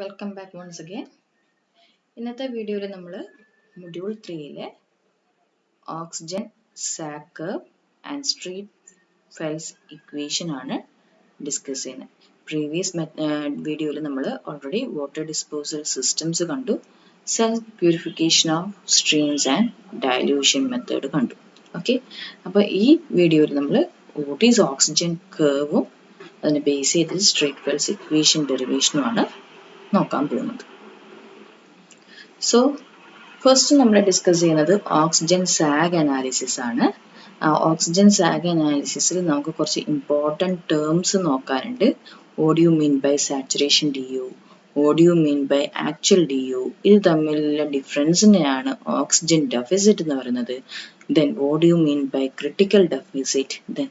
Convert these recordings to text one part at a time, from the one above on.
Welcome back once again. ഇന്നത്തെ വീഡിയോയിൽ നമ്മൾ മൊഡ്യൂൾ 3-ലെ oxygen sag curve and Streeter Phelps equation ആണ് ഡിസ്കസ് ചെയ്യുന്നത്. പ്രീവിയസ് വീഡിയോയിൽ നമ്മൾ ഓൾറെഡി വാട്ടർ ഡിസ്പോസൽ സിസ്റ്റംസ് കണ്ടു, self purification of streams and dilution method കണ്ടു. ഓക്കെ, അപ്പോൾ ഈ വീഡിയോയിൽ നമ്മൾ വാട്ട് ഈസ് ഓക്സിജൻ കർവും അതിനെ ബേസ് ചെയ്ത് സ്ട്രീറ്റ് ഫെൽസ് ഇക്വേഷൻ ഡെറിവേഷനുമാണ് നോക്കാൻ പോകുന്നത്. സോ ഫസ്റ്റ് നമ്മൾ ഡിസ്കസ് ചെയ്യുന്നത് ഓക്സിജൻ സാഗ് അനാലിസിസ് ആണ്. ഓക്സിജൻ സാഗ് അനാലിസിസിൽ നമുക്ക് കുറച്ച് ഇമ്പോർട്ടൻറ്റ് ടേംസ് നോക്കാനുണ്ട്. What do you mean by saturation DO, what do you mean by actual DO, ഇത് തമ്മിലുള്ള ഡിഫറൻസിനെയാണ് ഓക്സിജൻ ഡെഫിസിറ്റ് എന്ന് പറയുന്നത്. Then what do you mean by critical deficit, then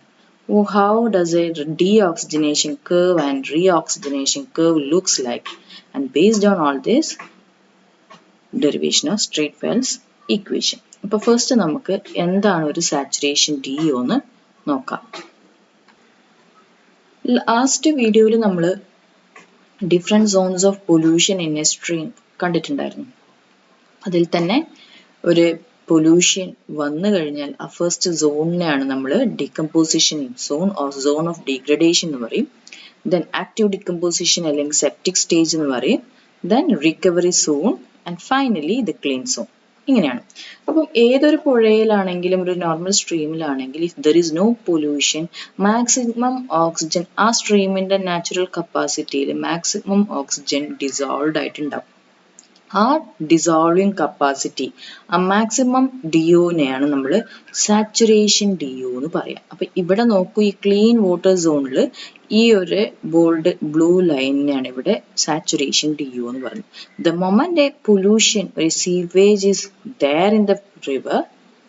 how does a deoxygenation curve and reoxygenation curve looks like, and based on all this derivation of straight Fels equation. അപ്പോൾ first നമുക്ക് എന്താണ് ഒരു saturation DO എന്ന് നോക്കാം. Last വീഡിയോയിൽ നമ്മൾ different zones of pollution in a stream കണ്ടിട്ടുണ്ടായിരുന്നു. അതിൽ തന്നെ ഒരു പൊല്യൂഷൻ വന്നു കഴിഞ്ഞാൽ ആ ഫസ്റ്റ് സോണിനെയാണ് നമ്മൾ decomposition zone or zone of degradation എന്ന് പറയും. ദെൻ ആക്റ്റീവ് ഡികമ്പോസിഷൻ അല്ലെങ്കിൽ സെപ്റ്റിക് സ്റ്റേജ് എന്ന് പറയും. Then recovery zone and finally the clean zone. ഇങ്ങനെയാണ്. അപ്പം ഏതൊരു പുഴയിലാണെങ്കിലും ഒരു നോർമൽ സ്ട്രീമിലാണെങ്കിൽ if there is no pollution, maximum oxygen ആ സ്ട്രീമിന്റെ നാച്ചുറൽ കപ്പാസിറ്റിയിൽ മാക്സിമം ഓക്സിജൻ ഡിസോൾവ് ആയിട്ടുണ്ടാവും. ആ ഡിസോൾവിങ് കപ്പാസിറ്റി, ആ മാക്സിമം DOനെയാണ് നമ്മൾ സാച്ചുറേഷൻ DO എന്ന് പറയാം. അപ്പൊ ഇവിടെ നോക്കൂ, ഈ ക്ലീൻ വാട്ടർ സോണിൽ ഈ ഒരു ബോൾഡ് ബ്ലൂ ലൈനിനെയാണ് ഇവിടെ സാച്ചുറേഷൻ DO എന്ന് പറയുന്നത്. ദ മൊമെന്റ് എ പൊല്യൂഷൻ, ഒരു sewage is there in the river,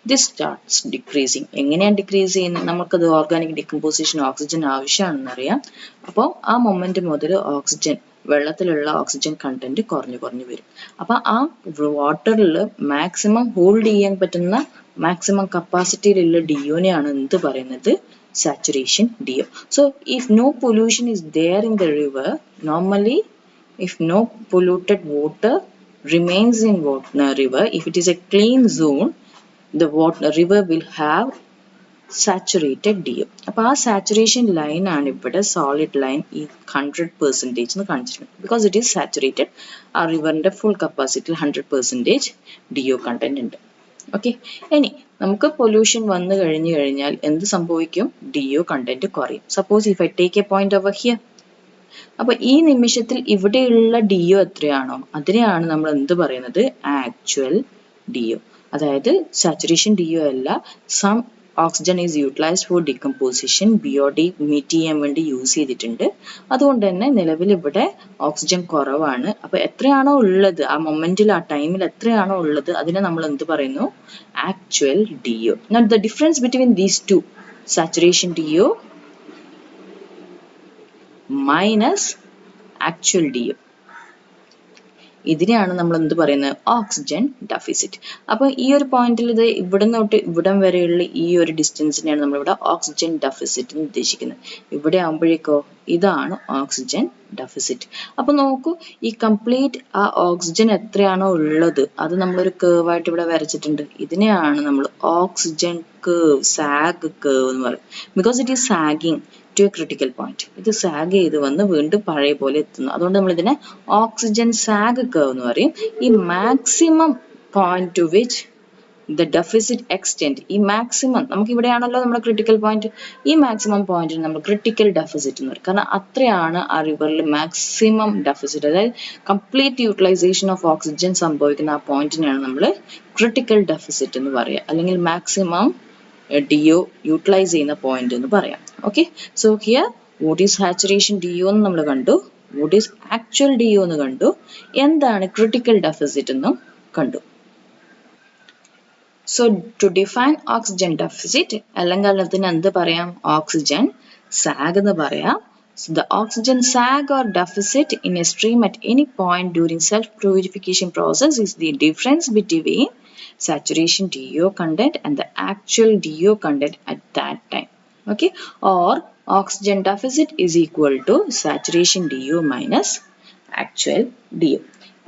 this starts decreasing. എങ്ങനെയാണ് ഡിക്രീസ് ചെയ്യുന്നത്? നമുക്കത് ഓർഗാനിക് ഡികമ്പോസിഷൻ ഓക്സിജൻ ആവശ്യമാണെന്നറിയാം. അപ്പോൾ ആ മൊമെന്റ് മുതൽ ഓക്സിജൻ, വെള്ളത്തിലുള്ള ഓക്സിജൻ കണ്ടന്റ് കുറഞ്ഞു വരും. അപ്പൊ ആ വാട്ടറിൽ മാക്സിമം ഹോൾഡ് ചെയ്യാൻ പറ്റുന്ന മാക്സിമം കപ്പാസിറ്റിയിലുള്ള DOനെയാണ് എന്ത് പറയുന്നത്? Saturation DO. So if no pollution is there in the river, normally if no polluted water remains in river, if it is a clean zone, the river will have saturated DO. അപ്പോൾ ആ saturation line ആണ് ഇവിടെ solid line ഈ 100% എന്ന് കാണിച്ചിട്ടുണ്ട്. Because it is saturated. ആ റിവറിന്റെ full കപ്പാസിറ്റിയിൽ 100% DO content ഉണ്ട്. Okay, ഇനി നമുക്ക് പൊല്യൂഷൻ വന്നു കഴിഞ്ഞാൽ എന്ത് സംഭവിക്കും? DO കണ്ടന്റ് കുറയും. Suppose if I take A point over here, അപ്പൊ ഈ നിമിഷത്തിൽ ഇവിടെയുള്ള DO എത്രയാണോ അതിനെയാണ് നമ്മൾ എന്ത് പറയുന്നത്? Actual DO. അതായത് സാച്ചുറേഷൻ DO അല്ല, some oxygen is utilised for decomposition, BOD meet ചെയ്യാൻ വേണ്ടി യൂസ് ചെയ്തിട്ടുണ്ട്. അതുകൊണ്ട് തന്നെ നിലവിൽ ഇവിടെ ഓക്സിജൻ കുറവാണ്. അപ്പൊ എത്രയാണോ ഉള്ളത് ആ മൊമെന്റിൽ, ആ ടൈമിൽ എത്രയാണോ ഉള്ളത് അതിനെ നമ്മൾ എന്ത് പറയുന്നു? Actual DO. Now the difference between these two, saturation DO minus actual DO, ഇതിനെയാണ് നമ്മൾ എന്ത് പറയുന്നത്? Oxygen deficit. അപ്പൊ ഈ ഒരു പോയിന്റിൽ ഇത് ഇവിടെ തൊട്ട് ഇവിടം വരെയുള്ള ഈ ഒരു ഡിസ്റ്റൻസിനെയാണ് നമ്മളിവിടെ ഓക്സിജൻ ഡെഫിസിറ്റ് എന്ന് ഉദ്ദേശിക്കുന്നത്. ഇവിടെ ആകുമ്പോഴേക്കോ ഇതാണ് ഓക്സിജൻ ഡെഫിസിറ്റ്. അപ്പൊ നോക്കൂ, ഈ കംപ്ലീറ്റ് ആ ഓക്സിജൻ എത്രയാണോ ഉള്ളത് അത് നമ്മളൊരു കേർവ് ആയിട്ട് ഇവിടെ വരച്ചിട്ടുണ്ട്. ഇതിനെയാണ് നമ്മൾ ഓക്സിജൻ കേർവ്, സാഗ് കേർവ് എന്ന് പറയും. Because it is sagging to a critical point. ഇത് സാഗ് ചെയ്ത് വന്ന് വീണ്ടും പഴയ പോലെ എത്തുന്നു. അതുകൊണ്ട് നമ്മൾ ഇതിനെ ഓക്സിജൻ സാഗ് കർവ് എന്ന് പറയും. ഈ maximum point two which the deficit extend, ഈ മാക്സിമം നമുക്ക് ഇവിടെയാണല്ലോ നമ്മുടെ ക്രിട്ടിക്കൽ പോയിന്റ്, ഈ മാക്സിമം പോയിന്റിന് നമ്മൾ ക്രിട്ടിക്കൽ ഡെഫിസിറ്റ് എന്ന് പറയും. കാരണം അത്രയാണ് ആ റിവറിൽ മാക്സിമം ഡെഫിസിറ്റ്, അതായത് കംപ്ലീറ്റ് യൂട്ടിലൈസേഷൻ ഓഫ് ഓക്സിജൻ സംഭവിക്കുന്ന ആ പോയിന്റിനെയാണ് നമ്മൾ ക്രിട്ടിക്കൽ ഡെഫിസിറ്റ് എന്ന് പറയുക, അല്ലെങ്കിൽ മാക്സിമം DO യൂട്ടിലൈസ് ചെയ്യുന്ന പോയിന്റ് എന്ന് പറയാം. Okay, so here what is saturation DO എന്ന് നമ്മൾ കണ്ടു, വാട്ട് ഈസ് ആക്ച്വൽ DO എന്ന് കണ്ടു, എന്താണ് ക്രിട്ടിക്കൽ ഡെഫിസിറ്റ് എന്നും കണ്ടു. So to define oxygen deficit, അല്ലെങ്കിൽ അതിന് എന്ത് പറയാം? ഓക്സിജൻ സാഗ് എന്ന് പറയാം. So the oxygen sag or deficit in a stream at any point during self-purification process is the difference between saturation DO content and the actual DO content at that time. Okay, or oxygen deficit is equal to saturation DO minus actual DO.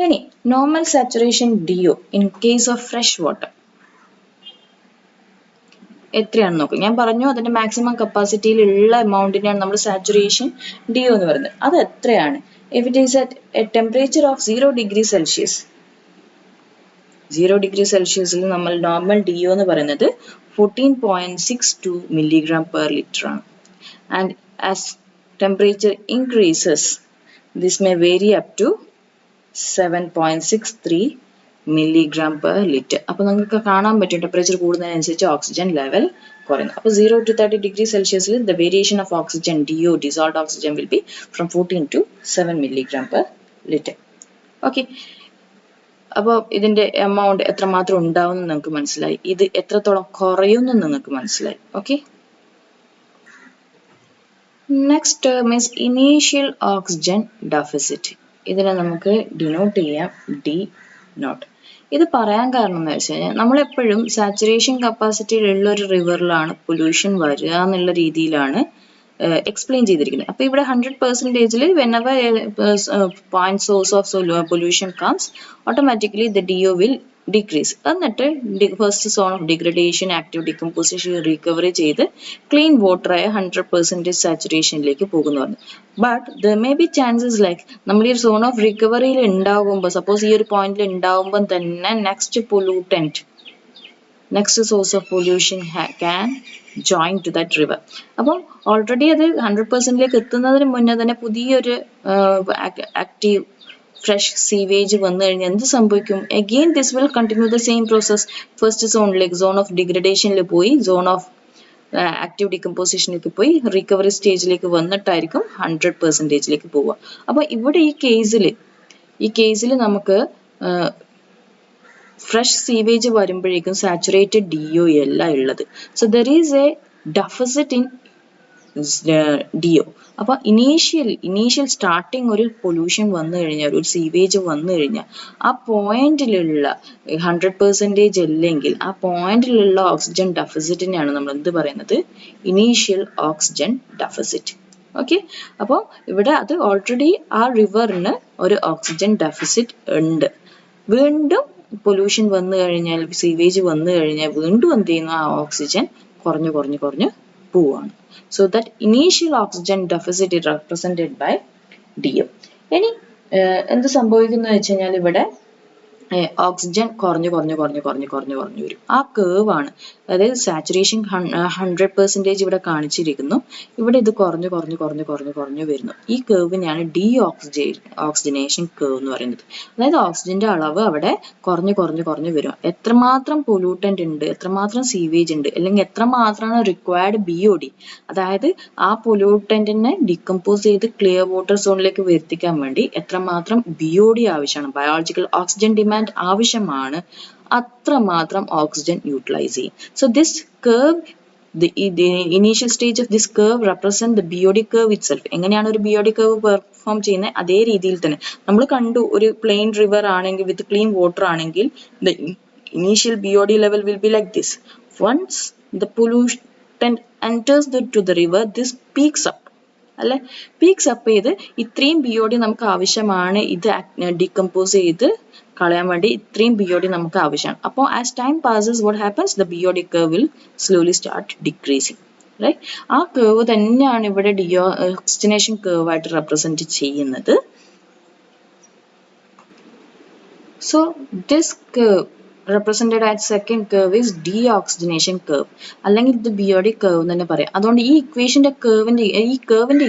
Any normal saturation DO in case of fresh water എത്രയാണെന്ന് നോക്കും. ഞാൻ പറഞ്ഞു അതിന്റെ maximum കപ്പാസിറ്റിയിലുള്ള എമൗണ്ടിനെയാണ് നമ്മൾ saturation DO എന്ന് പറയുന്നത്. അത് എത്രയാണ്? If it is at a temperature of 0 degree Celsius, 0 degree Celsiusൽ നമ്മൾ നോർമൽ DO എന്ന് പറയുന്നത് 14.62 milligram per liter ആണ്. And as temperature increases, this may vary up to 7.63 milligram per liter. അപ്പോൾ നിങ്ങൾക്ക് കാണാൻ പറ്റും ടെമ്പറേച്ചർ കൂടുന്നതിനനുസരിച്ച് ഓക്സിജൻ ലെവൽ കുറയുന്നു. അപ്പോൾ 0 to 30 degree Celsiusൽ the variation of oxygen DO, dissolved oxygen, will be from 14 to 7 milligram per liter. Okay, അപ്പോൾ ഇതിന്റെ amount എത്രമാത്രം ഉണ്ടാവും എന്ന് നിങ്ങൾക്ക് മനസ്സിലായി. ഇത് എത്രത്തോളം കുറയുമെന്ന് നിങ്ങൾക്ക് മനസ്സിലായി. Okay, next term is initial oxygen deficit. ഇതിനെ നമുക്ക് ഡിനോട്ട് ചെയ്യാം ഡി നോട്ട്. ഇത് പറയാൻ കാരണം എന്ന് വെച്ച് കഴിഞ്ഞാൽ നമ്മളെപ്പോഴും സാച്ചുറേഷൻ കപ്പാസിറ്റിയിലുള്ള ഒരു റിവറിലാണ് പൊല്യൂഷൻ വരിക എന്നുള്ള രീതിയിലാണ് എക്സ്പ്ലെയിൻ ചെയ്തിരിക്കുന്നത്. അപ്പോൾ ഇവിടെ 100%ൽ whenever point source of pollution comes, automatically the DO will decrease. എന്നിട്ട് first zone of degradation, active decomposition recovery ചെയ്ത് ക്ലീൻ വാട്ടർ ആയ 100% സാച്ചുറേഷനിലേക്ക് പോകുന്നു പറഞ്ഞു. But there may be chances like നമ്മൾ ഈ സോൺ ഓഫ് റിക്കവറിയിൽ ഉണ്ടാകുമ്പോൾ, സപ്പോസ് ഈ ഒരു പോയിന്റിൽ ഉണ്ടാകുമ്പോൾ തന്നെ next pollutant, next source of pollution can join to that river. അപ്പം ഓൾറെഡി അത് 100%ലേക്ക് എത്തുന്നതിന് മുന്നേ തന്നെ പുതിയൊരു ആക്റ്റീവ് ഫ്രഷ് സീവേജ് വന്നു കഴിഞ്ഞാൽ എന്ത് സംഭവിക്കും? Again this will continue the same process. First സോണിലേക്ക്, സോൺ ഓഫ് ഡിഗ്രഡേഷനിൽ പോയി സോൺ ഓഫ് ആക്റ്റീവ് ഡികമ്പോസിഷനിലേക്ക് പോയി റിക്കവറി സ്റ്റേജിലേക്ക് വന്നിട്ടായിരിക്കും 100%ലേക്ക് പോവുക. അപ്പോൾ ഇവിടെ ഈ കേസിൽ നമുക്ക് ഫ്രഷ് സീവേജ് വരുമ്പോഴേക്കും സാച്ചുറേറ്റഡ് DO അല്ല ഉള്ളത്. So there is A deficit in DO. അപ്പൊ ഇനീഷ്യൽ സ്റ്റാർട്ടിങ് ഒരു പൊല്യൂഷൻ വന്നു കഴിഞ്ഞാൽ, ഒരു സീവേജ് വന്നു കഴിഞ്ഞാൽ ആ പോയിന്റിലുള്ള 100% അല്ലെങ്കിൽ ആ പോയിന്റിലുള്ള ഓക്സിജൻ ഡെഫിസിറ്റിനെയാണ് നമ്മൾ എന്ത് പറയുന്നത്? Initial oxygen deficit. ഓക്കെ, അപ്പോൾ ഇവിടെ അത് ഓൾറെഡി ആ റിവറിന് ഒരു ഓക്സിജൻ ഡെഫിസിറ്റ് ഉണ്ട്. വീണ്ടും പൊല്യൂഷൻ വന്നു കഴിഞ്ഞാൽ, സീവേജ് വന്നു കഴിഞ്ഞാൽ വീണ്ടും എന്ത് ചെയ്യുന്നു? ആ ഓക്സിജൻ കുറഞ്ഞു പോവാണ്. So that initial oxygen deficit is represented by DO. ഇനി എന്ത് സംഭവിക്കുന്നു വെച്ച് കഴിഞ്ഞാൽ ഇവിടെ ഓക്സിജൻ കുറഞ്ഞു വരും. ആ കേവ് ആണ്, അതായത് സാച്ചുറേഷൻ 100% ഇവിടെ കാണിച്ചിരിക്കുന്നു. ഇവിടെ ഇത് കുറഞ്ഞു വരുന്നു. ഈ കേവിനെയാണ് ഓക്സിജനേഷൻ കേവ് എന്ന് പറയുന്നത്. അതായത് ഓക്സിജന്റെ അളവ് അവിടെ കുറഞ്ഞു വരും. എത്രമാത്രം പൊല്യൂട്ടന്റ് ഉണ്ട്, എത്രമാത്രം സീവേജ് ഉണ്ട്, അല്ലെങ്കിൽ എത്രമാത്രമാണ് റിക്വയർഡ് BOD, അതായത് ആ പൊല്യൂട്ടന്റിനെ ഡികമ്പോസ് ചെയ്ത് ക്ലിയർ വാട്ടർ സോണിലേക്ക് വരുത്തിക്കാൻ വേണ്ടി എത്രമാത്രം BOD ആവശ്യമാണ്, ബയോളജിക്കൽ ഓക്സിജൻ ഡിമാൻഡ് ആവശ്യമാണ്, അത്രമാത്രം ഓക്സിജൻ യൂട്ടിലൈസ് ചെയ്യും. So this curve, the initial stage of this curve represent the BOD curve itself. എങ്ങനെയാണ് ഒരു BOD curve പെർഫോം ചെയ്യുന്നത്? അതേ രീതിയിൽ തന്നെ നമ്മൾ കണ്ടു. ഒരു പ്ലെയിൻ റിവർ ആണെങ്കിൽ വിത്ത് ക്ലീൻ വാട്ടർ ആണെങ്കിൽ the initial BOD level will be like this. Once the pollutant enters to the river, this peaks up. അല്ലെ, പീക്സ് അപ്പ് ചെയ്ത് ഇത്രയും BOD നമുക്ക് ആവശ്യമാണ്, ഇത് ഡികമ്പോസ് ചെയ്ത് കളയാൻ വേണ്ടി ഇത്രയും BOD നമുക്ക് ആവശ്യമാണ്. അപ്പോൾ as time passes what happens? The BOD curve will slowly start decreasing. Right, ആ കർവ് തന്നെയാണ് ഇവിടെ ഓക്സിജനേഷൻ കർവ് ആയിട്ട് റെപ്രസെന്റ് ചെയ്യുന്നത്. So this curve represented as second curve is deoxygenation curve, അല്ലെങ്കിൽ ഇത് BOD curve എന്ന് തന്നെ പറയാം. അതുകൊണ്ട് ഈ കർവിന്റെ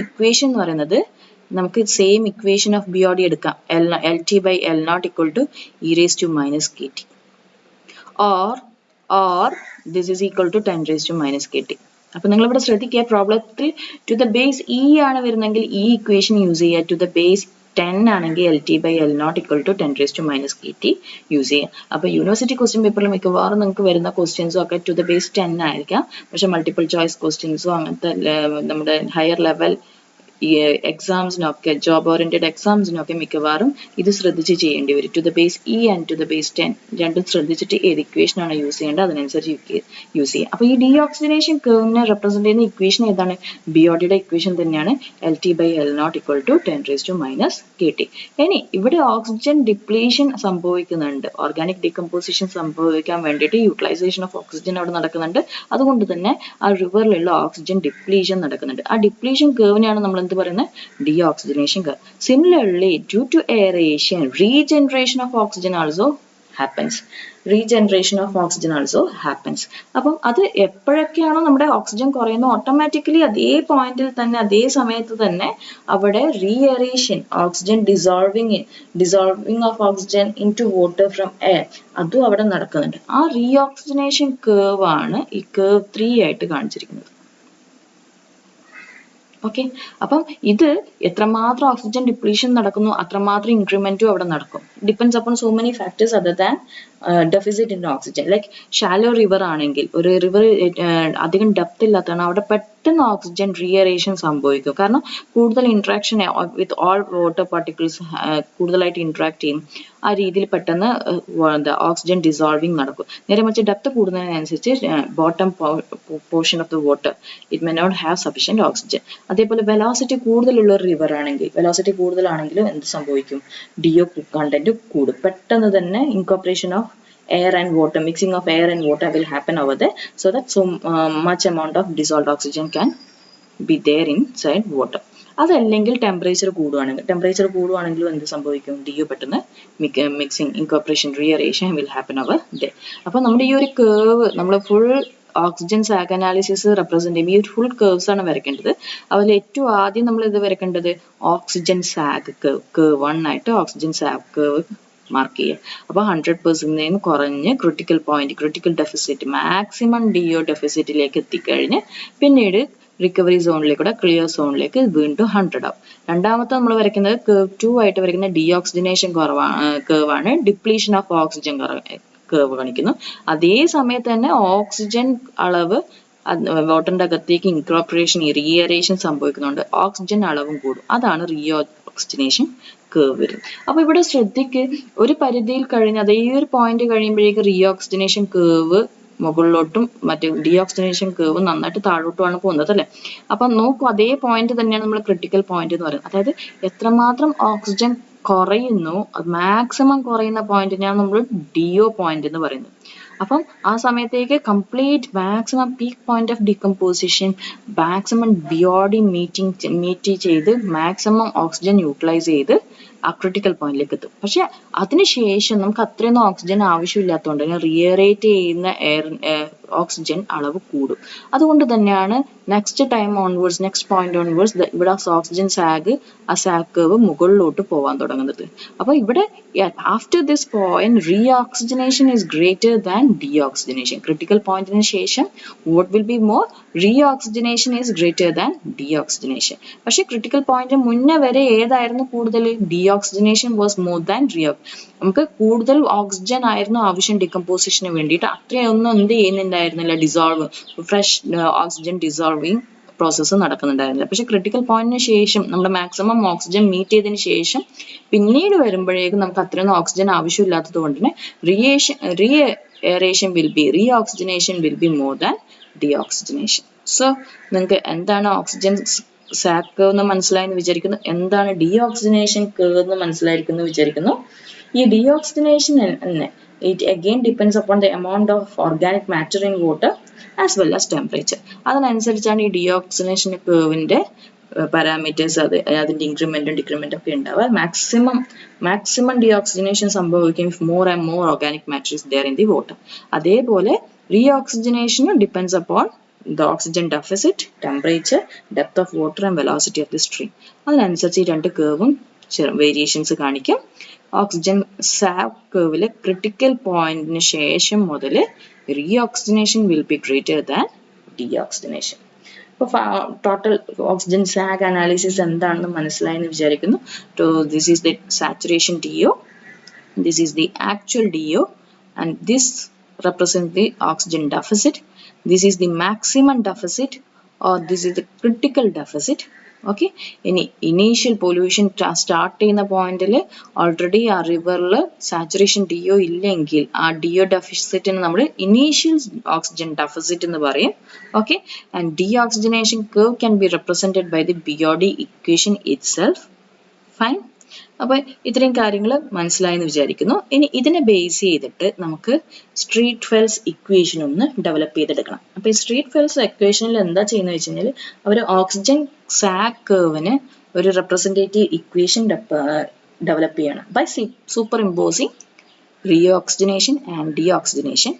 ഇക്വേഷൻ എന്ന് പറയുന്നത് നമുക്ക് സെയിം ഇക്വേഷൻ ഓഫ് BOD എടുക്കാം. LT/L0 equal to e⁻⁻kt or this is equal to 10⁻⁻kt. അപ്പൊ നിങ്ങൾ ഇവിടെ ശ്രദ്ധിക്കുക, പ്രോബ്ലത്തിൽ ടു ദ ബേസ് E ആണ് വരുന്നെങ്കിൽ ഈ ഇക്വേഷൻ യൂസ് ചെയ്യുക. ടു ദ ബേസ് 10 ആണെങ്കിൽ LT/L0 equal to 10⁻⁻kt use ചെയ്യാം. അപ്പൊ യൂണിവേഴ്സിറ്റി ക്വസ്റ്റ്യൻ പേപ്പറിൽ മിക്കവാറും നിങ്ങൾക്ക് വരുന്ന ക്വസ്റ്റ്യൻസും ഒക്കെ ടു ദ ബേസ് 10 ആയിരിക്കാം. പക്ഷെ മൾട്ടിപ്പിൾ ചോയ്സ് ക്വസ്റ്റ്യൻസും അങ്ങനത്തെ നമ്മുടെ ഹയർ ലെവൽ ഈ എക്സാംസിനൊക്കെ ജോബ് ഓറിയന്റഡ് എക്സാംസിനൊക്കെ മിക്കവാറും ഇത് ശ്രദ്ധിച്ച് ചെയ്യേണ്ടി വരും. To the base e and to the base 10 രണ്ടും ശ്രദ്ധിച്ചിട്ട് ഏത് ഇക്വേഷൻ ആണ് യൂസ് ചെയ്യേണ്ടത് അതിനനുസരിച്ച് യൂസ് ചെയ്യുക. അപ്പോൾ ഈ ഡീഓക്സിഡേഷൻ കർവിനെ റെപ്രസെന്റ് ചെയ്യുന്ന ഇക്വേഷൻ ഏതാണ്? ബിയോഡിയുടെ ഇക്വേഷൻ തന്നെയാണ് LT/L0 = 10⁻⁻⁻. ഇനി ഇവിടെ ഓക്സിജൻ ഡിപ്ലീഷൻ സംഭവിക്കുന്നുണ്ട്. ഓർഗാനിക് ഡീകമ്പോസിഷൻ സംഭവിക്കാൻ വേണ്ടിയിട്ട് യൂട്ടിലൈസേഷൻ ഓഫ് ഓക്സിജൻ അവിടെ നടക്കുന്നുണ്ട്. അതുകൊണ്ട് തന്നെ ആ റിവറിലുള്ള ഓക്സിജൻ ഡിപ്ലീഷൻ നടക്കുന്നുണ്ട്. ആ ഡിപ്ലീഷൻ കർവിനെയാണ് നമ്മൾ എന്ത് പറയുന്നത്? Deoxygenation curve. Similarly due to aeration regeneration of oxygen also happens. Regeneration of oxygen also happens. അപ്പം അത് എപ്പോഴൊക്കെയാണോ നമ്മുടെ ഓക്സിജൻ കുറയുന്നത് ഓട്ടോമാറ്റിക്കലി അതേ പോയിന്റിൽ തന്നെ അതേ സമയത്ത് തന്നെ അവിടെ reaeration oxygen dissolving of oxygen into water from air അതും അവിടെ നടക്കുന്നുണ്ട്. ആ റീഓക്സിജനേഷൻ കേർവ് ആണ് ഈ കേർവ് 3 ആയിട്ട് കാണിച്ചിരിക്കുന്നത്. ഓക്കെ, അപ്പം ഇത് എത്രമാത്രം ഓക്സിജൻ ഡിപ്ലീഷൻ നടക്കുന്നു അത്രമാത്രം ഇൻക്രിമെന്റും അവിടെ നടക്കും. Depends upon so many factors other than deficit in oxygen. Like shallow river ആണെങ്കിൽ, ഒരു റിവർ അധികം ഡെപ്ത് ഇല്ലാത്തതാണ്, അവിടെ പെട്ടെന്ന് ഓക്സിജൻ റീഅറേഷൻ സംഭവിക്കും. കാരണം കൂടുതൽ interaction with all water particles കൂടുതലായിട്ട് ഇൻട്രാക്ട് ചെയ്യും. ആ രീതിയിൽ പെട്ടെന്ന് ഓക്സിജൻ ഡിസോൾവിങ് നടക്കും. നേരെ മറിച്ച് ഡെപ്ത് കൂടുന്നതിനനുസരിച്ച് bottom portion of the water it may not have sufficient oxygen. അതേപോലെ വെലോസിറ്റി കൂടുതലുള്ള ഒരു റിവർ ആണെങ്കിൽ, വെലോസിറ്റി കൂടുതലാണെങ്കിലും എന്ത് സംഭവിക്കും? DO കണ്ടന്റ് കൂടും. പെട്ടെന്ന് തന്നെ incorporation of air and water, mixing of air and water will happen over there, so that so much amount of dissolved oxygen can be there inside water. അതല്ലെങ്കിൽ temperature കൂടുവാണെങ്കിലും എന്ത് സംഭവിക്കും? DO പെട്ടെന്ന് mixing incorporation റീഅറേഷൻ will happen അവർ ദേ. അപ്പോൾ നമ്മുടെ ഈ ഒരു curve നമ്മൾ full oxygen sag analysis represent ചെയ്യും. ഈ ഒരു ഫുൾ കേർവ്സ് ആണ് വരയ്ക്കേണ്ടത്. അതിൽ ഏറ്റവും ആദ്യം നമ്മൾ ഇത് വരയ്ക്കേണ്ടത് ഓക്സിജൻ സാഗ് കേർവ് 1 ആയിട്ട് ഓക്സിജൻ സാഗ് കേർവ് മാർക്ക് ചെയ്യുക. അപ്പോൾ 100% കുറഞ്ഞ് ക്രിട്ടിക്കൽ ഡെഫിസിറ്റ് മാക്സിമം DO ഡെഫിസിറ്റിലേക്ക് എത്തിക്കഴിഞ്ഞ് പിന്നീട് റിക്കവറി സോണിലേക്കൂടെ ക്ലിയർ സോണിലേക്ക് വീണ്ടും 100 ആവും. രണ്ടാമത്തെ നമ്മൾ വരയ്ക്കുന്നത് കേർവ് 2 ആയിട്ട് വരയ്ക്കുന്ന ഡീഓക്സിജനേഷൻ കേർവാണ്. ഡിപ്ലീഷൻ ഓഫ് ഓക്സിജൻ കേർവ് കാണിക്കുന്നു. അതേ സമയത്ത് തന്നെ ഓക്സിജൻ അളവ് വാട്ടറിന്റെ അകത്തേക്ക് ഇൻകോർപ്പറേഷൻ റീഅറേഷൻ സംഭവിക്കുന്നുണ്ട്. ഓക്സിജൻ അളവും കൂടും. അതാണ് റീഓക്സിജനേഷൻ കേർവ് വരും. അപ്പൊ ഇവിടെ ശ്രദ്ധിക്ക്, ഒരു പരിധിയിൽ കഴിഞ്ഞ് അതേ ഒരു പോയിന്റ് കഴിയുമ്പോഴേക്ക് റീഓക്സിജനേഷൻ കേർവ് മുകളിലോട്ടും മറ്റേ ഡീഓക്സിജനേഷൻ കേർവ് നന്നായിട്ട് താഴോട്ടുമാണ് പോകുന്നത് അല്ലെ. അപ്പൊ നോക്കൂ, അതേ പോയിന്റ് തന്നെയാണ് നമ്മൾ ക്രിട്ടിക്കൽ പോയിന്റ് എന്ന് പറയുന്നത്. അതായത് എത്രമാത്രം ഓക്സിജൻ കുറയുന്നു മാക്സിമം കുറയുന്ന പോയിന്റിനെയാണ് നമ്മൾ DO പോയിന്റ് എന്ന് പറയുന്നത്. അപ്പം ആ സമയത്തേക്ക് complete maximum peak point of decomposition maximum BOD meet ചെയ്ത് മാക്സിമം ഓക്സിജൻ യൂട്ടിലൈസ് ചെയ്ത് ആ ക്രിട്ടിക്കൽ പോയിന്റിലേക്ക് എത്തും. പക്ഷെ അതിനുശേഷം നമുക്ക് അത്രയൊന്നും ഓക്സിജൻ ആവശ്യമില്ലാത്തതുകൊണ്ട് തന്നെ റീഅറേറ്റ് ചെയ്യുന്ന ഓക്സിജൻ അളവ് കൂടും. അതുകൊണ്ട് തന്നെയാണ് നെക്സ്റ്റ് പോയിന്റ് ഓൺവേർഡ്സ് ഇവിടെ ഓക്സിജൻ സാഗ് കേർവ് മുകളിലോട്ട് പോവാൻ തുടങ്ങുന്നത്. അപ്പൊ ഇവിടെ after this point reoxygenation is greater than deoxygenation. Critical പോയിന്റിന് ശേഷം what will be more? Reoxygenation is greater than deoxygenation. പക്ഷെ ക്രിട്ടിക്കൽ പോയിന്റ് മുന്നേ വരെ ഏതായിരുന്നു കൂടുതൽ? ഡീഓക്സിജനേഷൻ വാസ് മോർ ദാൻ നമുക്ക് കൂടുതൽ ഓക്സിജൻ ആയിരുന്നു ആവശ്യം ഡീകമ്പോസിഷന് വേണ്ടിയിട്ട്. അത്രയൊന്നും എന്ത് ചെയ്യുന്നുണ്ടായിരുന്നില്ല, ഫ്രഷ് ഓക്സിജൻ ഡിസോൾവിങ് പ്രോസസ്സ് നടക്കുന്നുണ്ടായിരുന്നില്ല. പക്ഷെ ക്രിട്ടിക്കൽ പോയിന്റിന് ശേഷം നമ്മുടെ മാക്സിമം ഓക്സിജൻ മീറ്റ് ചെയ്തതിന് ശേഷം പിന്നീട് വരുമ്പോഴേക്കും നമുക്ക് അത്രയൊന്നും ഓക്സിജൻ ആവശ്യമില്ലാത്തത് കൊണ്ട് തന്നെ reoxygenation will be more than deoxygenation. So നിങ്ങൾക്ക് എന്താണ് ഓക്സിജൻ സാഗ് കേർവ് എന്ന് മനസ്സിലായെന്ന് വിചാരിക്കുന്നു. എന്താണ് ഡീഓക്സിജനേഷൻ കേർവ് എന്ന് മനസ്സിലായിരിക്കുന്നു വിചാരിക്കുന്നു. ഈ ഡീഓക്സിജനേഷൻ it again depends upon the amount of organic matter in water as well as temperature. അതിനനുസരിച്ചാണ് ഈ ഡീഓക്സിജനേഷൻ കേർവിന്റെ പാരാമീറ്റേഴ്സ് അതിന്റെ ഇൻക്രിമെന്റും ഡിക്രിമെന്റും ഒക്കെ ഉണ്ടാവുക. മാക്സിമം ഡീഓക്സിജനേഷൻ സംഭവിക്കും if more and more organic matter is there in the water. അതേപോലെ റീഓക്സിജനേഷൻ depends upon the oxygen deficit, temperature, depth of water and velocity of the stream. അതിനനുസരിച്ച് ഈ രണ്ട് കേർവും വേരിയേഷൻസ് കാണിക്കും. ഓക്സിജൻ സാഗ് കേർവിലെ ക്രിട്ടിക്കൽ പോയിന്റിന് ശേഷം മുതൽ റീഓക്സിജനേഷൻ വിൽ ബി ഗ്രേറ്റർ ദാൻ ഡീഓക്സിജനേഷൻ. അപ്പോൾ total oxygen sag analysis എന്താണെന്ന് മനസ്സിലായെന്ന് വിചാരിക്കുന്നു. This is the saturation DO, this is the actual DO and this represents the oxygen deficit. This is the maximum deficit or this is the critical deficit. Okay. ഇനി initial pollution start ചെയ്യുന്ന പോയിന്റിൽ already ആ റിവറിൽ saturation DO ഇല്ലെങ്കിൽ ആ DO ഡെഫിസിറ്റിന് നമ്മൾ initial oxygen deficit എന്ന് പറയും. Okay. And deoxygenation curve can be represented by the BOD equation itself. Fine. അപ്പോൾ ഇത്രയും കാര്യങ്ങൾ മനസ്സിലായെന്ന് വിചാരിക്കുന്നു. ഇനി ഇതിനെ ബേസ് ചെയ്തിട്ട് നമുക്ക് സ്ട്രീറ്റ്ഫെൽസ് ഇക്വേഷൻ ഒന്ന് ഡെവലപ്പ് ചെയ്തെടുക്കണം. അപ്പോൾ ഈ സ്ട്രീറ്റ്ഫെൽസ് ഇക്വേഷനിൽ എന്താ ചെയ്യുന്നത് വെച്ച് കഴിഞ്ഞാൽ അവർ ഓക്സിജൻ സാക് കർവിന് ഒരു റെപ്രസെന്റേറ്റീവ് ഇക്വേഷൻ ഡെവലപ്പ് ചെയ്യണം by superimposing reoxygenation and deoxygenation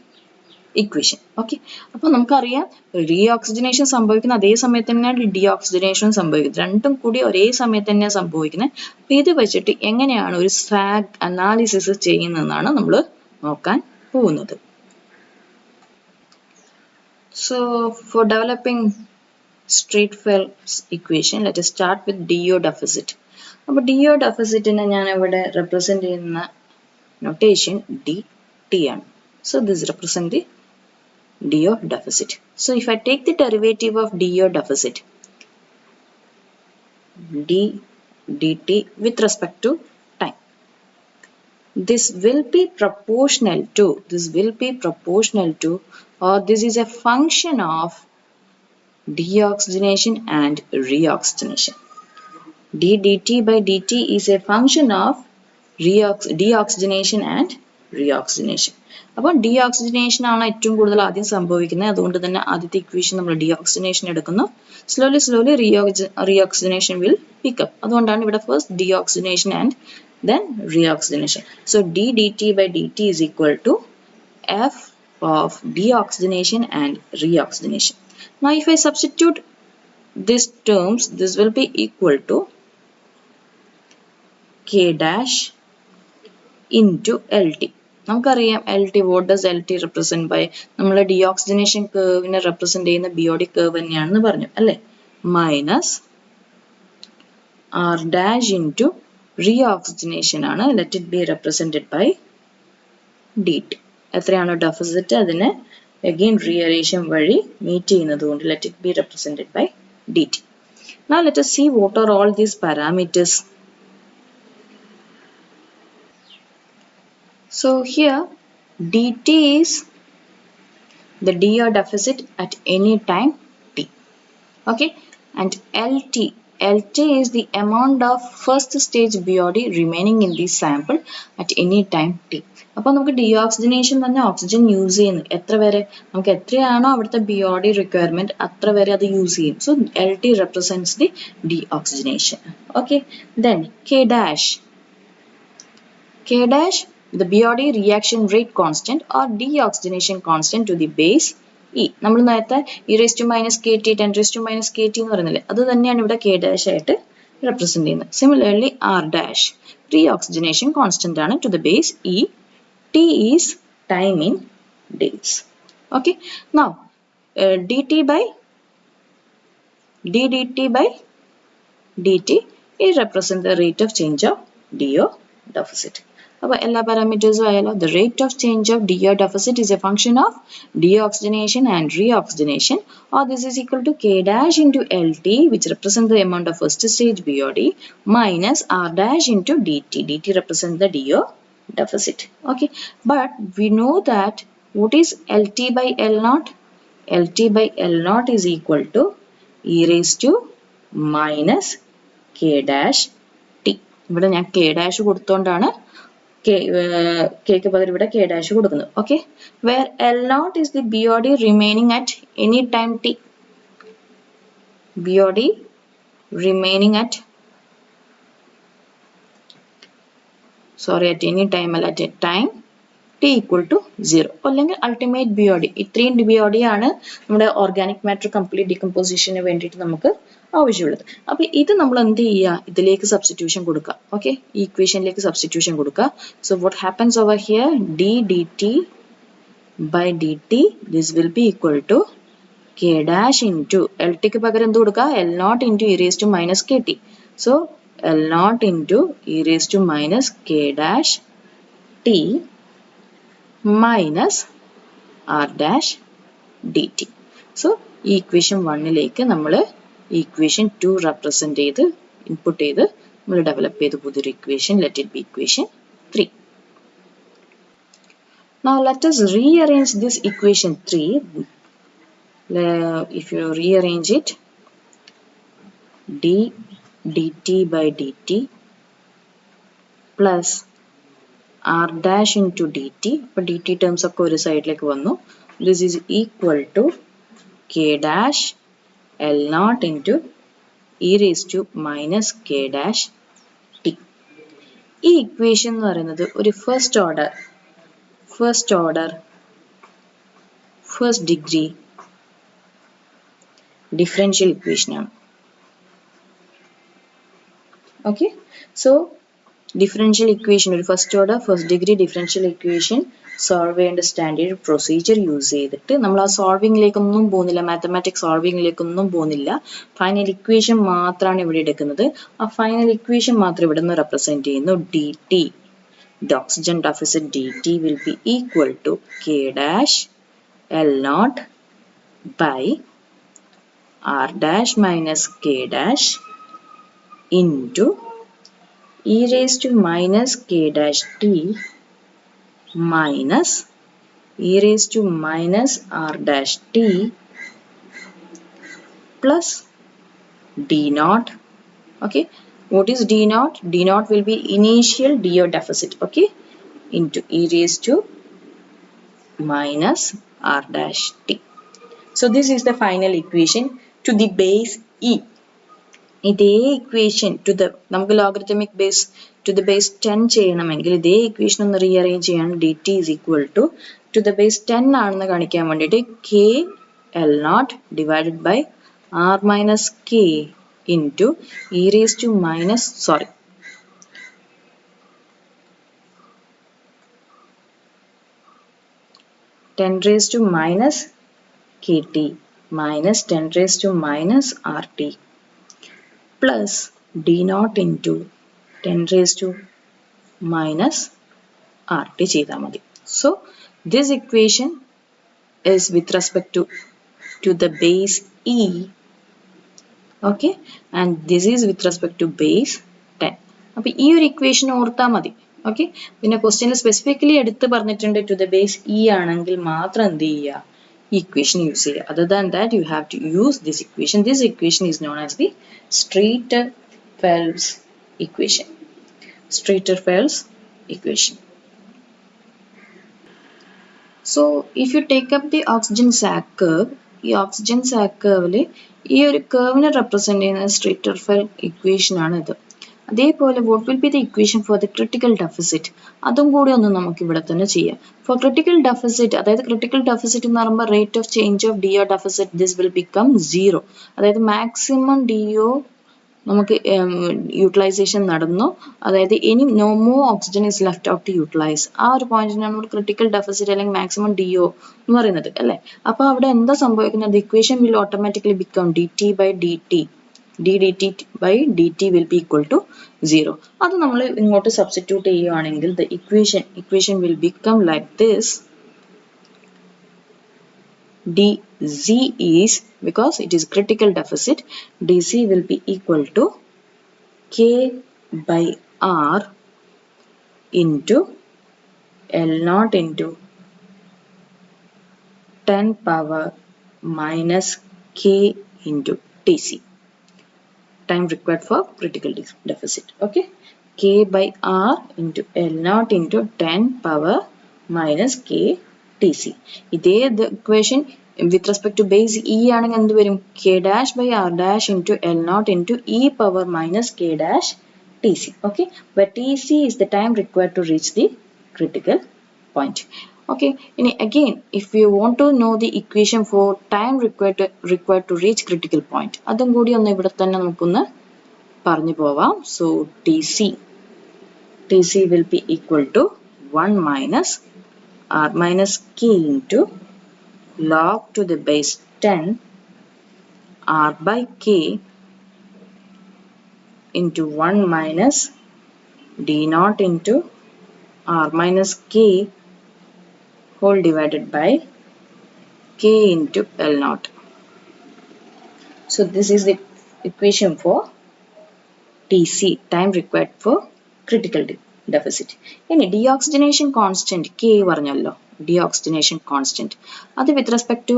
equation. Okay. അപ്പോൾ നമുക്കറിയാം റീഓക്സിജനേഷൻ സംഭവിക്കുന്ന അതേ സമയത്ത് തന്നെയാണ് ഡീഓക്സിജനേഷൻ സംഭവിക്കുന്നത്. രണ്ടും കൂടി ഒരേ സമയത്ത് തന്നെയാണ് സംഭവിക്കുന്നത്. അപ്പോൾ ഇത് വെച്ചിട്ട് എങ്ങനെയാണ് ഒരു സാഗ് അനാലിസിസ് ചെയ്യുന്നതെന്നാണ് നമ്മൾ നോക്കാൻ പോകുന്നത്. So for developing Streeter Phelps equation let us start with DO deficit. അപ്പോൾ DO ഡെഫിസിറ്റിനെ ഞാൻ ഇവിടെ റെപ്രസെന്റ് ചെയ്യുന്ന നൊട്ടേഷൻ DT ആണ്. So this represent the DO deficit. So if I take the derivative of DO deficit, dt with respect to time, this will be proportional to, or this is a function of deoxygenation and reoxygenation. dt by dt is a function of deoxygenation and reoxygenation. അപ്പോൾ ഡീഓക്സിജനേഷൻ ആണ് ഏറ്റവും കൂടുതൽ ആദ്യം സംഭവിക്കുന്നത്. അതുകൊണ്ട് തന്നെ ആദ്യത്തെ equation നമ്മൾ ഡീഓക്സിജനേഷൻ എടുക്കുന്നു. Slowly reoxygenation will pick up. അതുകൊണ്ടാണ് ഇവിടെ first deoxygenation and then reoxygenation. So ddt by dt is equal to f of deoxygenation and reoxygenation. Now if I substitute these terms, this will be equal to k dash into LT. നമുക്കറിയാം LT, what does LT represent by? നമ്മൾ ഡീഓക്സിജനേഷൻ കർവിനെ represent ചെയ്യുന്ന BOD curve തന്നെയാണെന്ന് പറഞ്ഞു അല്ലേ? Minus R dash into reoxygenation ആണ്. Let it be represented by DT. എത്രയാണോ deficit അതിനെ again rearrangement വഴി മീറ്റ് ചെയ്യുന്നത് കൊണ്ട് let it be represented by DT. Now let us see what are all these parameters. So here dt is the DO deficit at any time t. Okay, and LT is the amount of first stage BOD remaining in the sample at any time t. അപ്പോൾ നമുക്ക് ഡീഓക്സിജനേഷൻ തന്നെ oxygen use ചെയ്യുന്നു എത്ര വരെ, നമുക്ക് എത്രയാണോ അവിടുത്തെ BOD requirement അത്ര വരെ അത് യൂസ് ചെയ്യും. So LT represents the deoxygenation. Okay, then K dash, the BOD reaction rate constant or deoxygenation constant to the base E. നമ്മൾ നേരത്തെ e⁻ (10⁻⁻) എന്ന് പറയുന്നില്ലേ, അത് തന്നെയാണ് ഇവിടെ K dash ആയിട്ട് റെപ്രസെന്റ് ചെയ്യുന്നത്. Similarly R dash reoxygenation constant ആണ് to the base E. T is time in days. Okay, now ddt by dt it represents the rate of change of DO deficit. അപ്പോൾ എല്ലാ പാരാമീറ്റേഴ്സും ആയാലോ. The rate of change of DO deficit is a function of deoxygenation and reoxygenation, or this is equal to K dash into LT, which represents the amount of first stage BOD, minus R dash into DT. DT represents the DO deficit. Okay, but we know that what is LT by L0? LT by L0 is equal to e raised to minus K dash T. ഇവിടെ ഞാൻ K dash കൊടുത്തോണ്ടാണ് Kക്ക് പകരം ഇവിടെ K dash കൊടുക്കുന്നത്. Okay, where L0 is the BOD remaining at any time T. BOD remaining at at any time at a time T equal to 0. അല്ലെങ്കിൽ ultimate BOD. ഇത്രയും BOD ആണ് നമ്മുടെ organic matter complete ഡികമ്പോസിഷന് വേണ്ടിയിട്ട് നമുക്ക് ആവശ്യമുള്ളത്. അപ്പോൾ ഇത് നമ്മൾ എന്ത് ചെയ്യുക, ഇതിലേക്ക് സബ്സ്റ്റിറ്റ്യൂഷൻ കൊടുക്കുക. ഓക്കെ, ഈ ഇക്വേഷനിലേക്ക് സബ്സ്റ്റിറ്റ്യൂഷൻ കൊടുക്കുക. So what happens over here, ddt by dt this will be equal to K dash into LTക്ക് പകരം എന്ത് കൊടുക്കുക, L0 into e raised to minus KT. So L0 into e raised to minus K dash T minus R dash dt. So ഈ equation 1ലേക്ക് നമ്മൾ equation 2 represent ചെയ്ത് input ചെയ്ത് നമ്മൾ develop ചെയ്ത പുതിയൊരു equation, let it be equation 3. Now let us rearrange this equation 3. If you rearrange it, d dt by dt plus r dash into dt, അപ്പോൾ dt terms ഒക്കെ ഒരു സൈഡിലേക്ക് വന്നു. This is equal to k dash L naught into e raised to minus k dash t. ഈ equation എന്ന് പറയുന്നത് ഒരു first degree differential equation ആണ്. Okay, so differential equation ഒരു first degree differential equation solve ചെയ്യേണ്ട സ്റ്റാൻഡേർഡ് പ്രൊസീജിയർ യൂസ് ചെയ്തിട്ട് നമ്മൾ ആ സോൾവിങ്ങിലേക്കൊന്നും പോകുന്നില്ല, മാത്തമാറ്റിക്സ് സോൾവിങ്ങിലേക്കൊന്നും പോകുന്നില്ല. ഫൈനൽ ഇക്വേഷൻ മാത്രമാണ് ഇവിടെ എടുക്കുന്നത്. ആ ഫൈനൽ ഇക്വേഷൻ മാത്രം ഇവിടെ നിന്ന് റെപ്രസെന്റ് ചെയ്യുന്നു. D T, the oxygen deficit dt will be equal to k dash L naught by r dash minus k dash into e raised to minus k dash t minus e raised to minus r dash t plus d naught. Okay, what is d naught? D naught will be initial DO deficit, okay, into e raised to minus r dash t. So this is the final equation to the base e. ഇതേ equation to the നമുക്ക് logarithmic base to the base 10 ചെയ്യണമെങ്കിൽ ഇതേ ഇക്വേഷൻ ഒന്ന് rearrange ചെയ്യണം. D T is equal to the base 10 ആണെന്ന് കാണിക്കാൻ വേണ്ടിയിട്ട് K L not divided by R minus K into E raise to minus 10 raised to minus kt minus 10 raised to minus rt plus d naught into 10 raised to minus rt ചെയ്താൽ മതി. So this equation is with respect to the base e, okay, and this is with respect to base 10. അപ്പോൾ ഈ ഒരു equation ഓർത്താൽ മതി. Okay, പിന്നെ ക്വസ്റ്റ്യനിൽ specifically എടുത്ത് പറഞ്ഞിട്ടുണ്ട് ടു ദ ബേസ് ഇ ആണെങ്കിൽ മാത്രം എന്ത് ചെയ്യുക, ഇക്വേഷൻ യൂസ് ചെയ്യുക. Other than that you have to use this equation. This equation is known as the Streeter-Phelps equation. Streeter-Phelps equation. So if you take up the oxygen sac curve, ഈ oxygen sac കർവിൽ ഈ ഒരു കർവിനെ represent ചെയ്യുന്ന Streeter-Phelps equation ആണ് ഇത്. അതേപോലെ what will be the equation for the critical deficit, അതും കൂടി ഒന്ന് നമുക്ക് ഇവിടെ തന്നെ ചെയ്യാം. For critical deficit, അതായത് critical deficit എന്ന് പറയുമ്പോൾ rate of change of DO deficit, this will become 0. അതായത് maximum DO നമുക്ക് യൂട്ടിലൈസേഷൻ നടന്നു, അതായത് ഇനി no more oxygen is left out to utilize. ആ ഒരു പോയിന്റിനാണ് നമ്മൾ ക്രിട്ടിക്കൽ ഡെഫിസിറ്റ് അല്ലെങ്കിൽ മാക്സിമം DO എന്ന് പറയുന്നത് അല്ലേ. അപ്പോൾ അവിടെ എന്താ സംഭവിക്കുന്നത്, equation will automatically become dt by dt, ddt by dt will be equal to 0. അത് നമ്മൾ ഇങ്ങോട്ട് സബ്സ്റ്റിറ്റ്യൂട്ട് ചെയ്യുകയാണെങ്കിൽ the equation will become like this. dz is, because it is critical deficit, dz will be equal to k by r into L naught into 10 power minus k into Tc, time required for critical deficit. Okay, k by r into L naught into 10 power minus k Tc. ഇതേ equation with respect to base e ആണെങ്കിൽ എന്ത് വരും, k dash by r dash into L naught into e power minus k dash Tc. Okay, where Tc is the time required to reach the critical point. Okay, and again if you want to know the equation for time required to reach critical point, അതും കൂടി ഒന്ന് ഇവിടെ തന്നെ നമുക്കൊന്ന് പറഞ്ഞു പോവാം. So Tc will be equal to 1 minus r minus k into log to the base 10 r by k into 1 minus d naught into r minus k whole divided by k into L naught. So this is the equation for TC, time required for critical deficit. ഇനി deoxygenation constant K പറഞ്ഞല്ലോ, deoxygenation constant അത് with respect to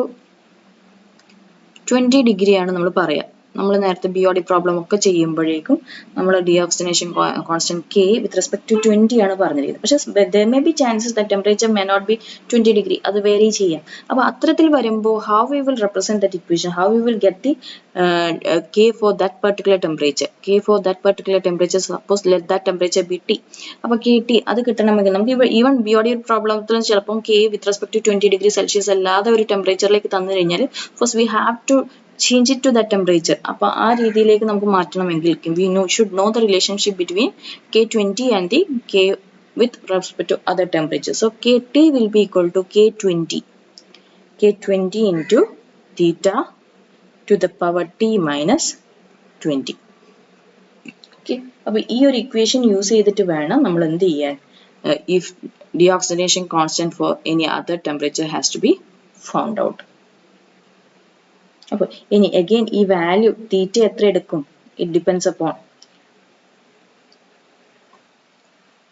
20 degree ആണ് നമ്മൾ പറയുക. നമ്മൾ നേരത്തെ BOD problem ഒക്കെ ചെയ്യുമ്പോഴേക്കും നമ്മൾ deoxygenation constant K with respect to 20 ആണ് പറഞ്ഞിരിക്കുന്നത്. പക്ഷേ there may be chances that temperature may not be 20 degree. അത് vary ചെയ്യാം. അപ്പോൾ അത്തരത്തിൽ വരുമ്പോൾ how we will represent that equation, how we will get the K for that particular temperature. K for that particular temperature, suppose let that temperature be T. അപ്പോൾ KT അത് കിട്ടണമെങ്കിൽ നമുക്ക് even BOD പ്രോബ്ലത്തിൽ ചിലപ്പോൾ K with respect to 20 degree Celsius അല്ലാതെ ഒരു ടെമ്പറേച്ചറിലേക്ക് തന്നു കഴിഞ്ഞാൽ first we have to change it to that temperature. അപ്പോൾ ആ രീതിയിലേക്ക് നമുക്ക് മാറ്റണമെങ്കിൽ we should know the relationship between K20 and the K with respect to other temperatures. So KT will be equal to K20 into theta to the power T minus 20. Okay, അപ്പോൾ ഈ ഒരു equation use ചെയ്തിട്ട് വേണം നമ്മൾ എന്ത് ചെയ്യാൻ, if deoxygenation constant for any other temperature has to be found out. അപ്പോൾ ഇനി again ഈ വാല്യൂ തീറ്റ എത്ര എടുക്കും, it depends upon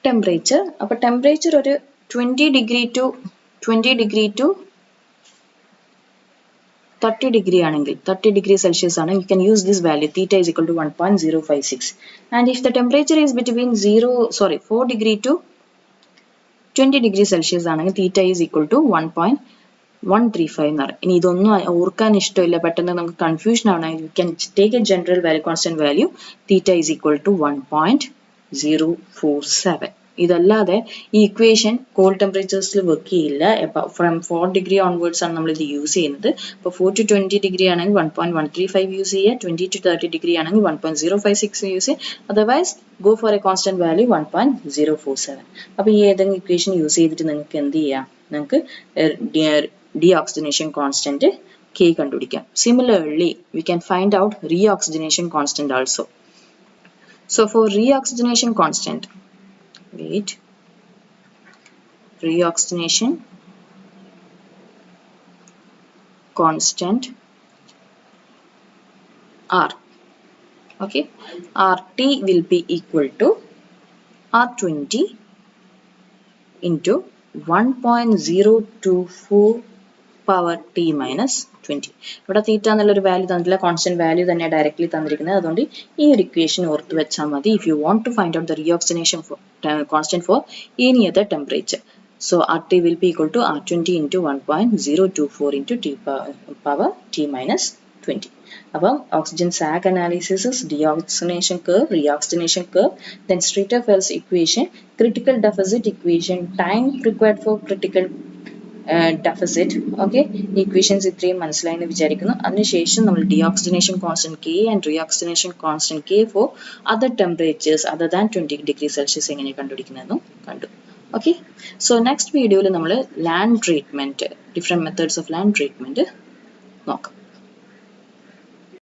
temperature. അപ്പോൾ ടെമ്പറേച്ചർ ഒരു 20 degree to 30 degree ആണെങ്കിൽ 30 degree Celsius ആണ്, you can use this value theta is equal to 1.056. and if the temperature is between 4 degree to 20 degree Celsius ആണെങ്കിൽ theta is equal to 1.135 എന്ന് പറയും. ഇനി ഇതൊന്നും ഓർക്കാൻ ഇഷ്ടമില്ല, പെട്ടെന്ന് നമുക്ക് കൺഫ്യൂഷൻ ആവണമെങ്കിൽ you can take a general value, constant value, theta is equal to 1.047. ഇതല്ലാതെ ഈ ഇക്വേഷൻ കോൾഡ് ടെമ്പറേച്ചേഴ്സിൽ വർക്ക് ചെയ്യില്ല. ഫ്രം 4 degree onwards ആണ് നമ്മൾ ഇത് യൂസ് ചെയ്യുന്നത്. അപ്പോൾ 4 to 20 degree ആണെങ്കിൽ 1.135 യൂസ് ചെയ്യുക, 20 to 30 degree ആണെങ്കിൽ 1.056 യൂസ് ചെയ്യുക, otherwise go for A constant value 1.047. അപ്പോൾ ഈ ഏതെങ്കിലും ഇക്വേഷൻ യൂസ് ചെയ്തിട്ട് നിങ്ങൾക്ക് എന്ത് ചെയ്യാം, നിങ്ങൾക്ക് deoxygenation constant K കണ്ടുപിടിക്കാം. Similarly, we can find out reoxygenation constant also. So for reoxygenation constant, reoxygenation constant R. Okay, RT will be equal to R20 into 1.024 power T minus 20. ഇവിടെ തീറ്റ എന്നുള്ളൊരു value തന്നിട്ടില്ല, constant value തന്നെ directly തന്നിരിക്കുന്നത്. അതുകൊണ്ട് ഈ ഒരു equation ഓർത്ത് വെച്ചാൽ മതി if you want to find out the reoxygenation constant for any other temperature. So RT will be equal to R20 into 1.024 into T power T minus 20. അപ്പം oxygen sag analysis, deoxygenation curve, reoxygenation curve, then Streeter-Fels equation, critical deficit equation, time required for critical deficit. Okay, equations ഇത്രയും മനസ്സിലായെന്ന് വിചാരിക്കുന്നു. അതിനുശേഷം നമ്മൾ deoxygenation constant K and reoxygenation constant K for other temperatures other than 20 degree Celsius എങ്ങനെ കണ്ടുപിടിക്കുന്നതെന്നും കണ്ടു. Okay, so next വീഡിയോയിൽ നമ്മൾ land treatment, different methods of land treatment നോക്കാം.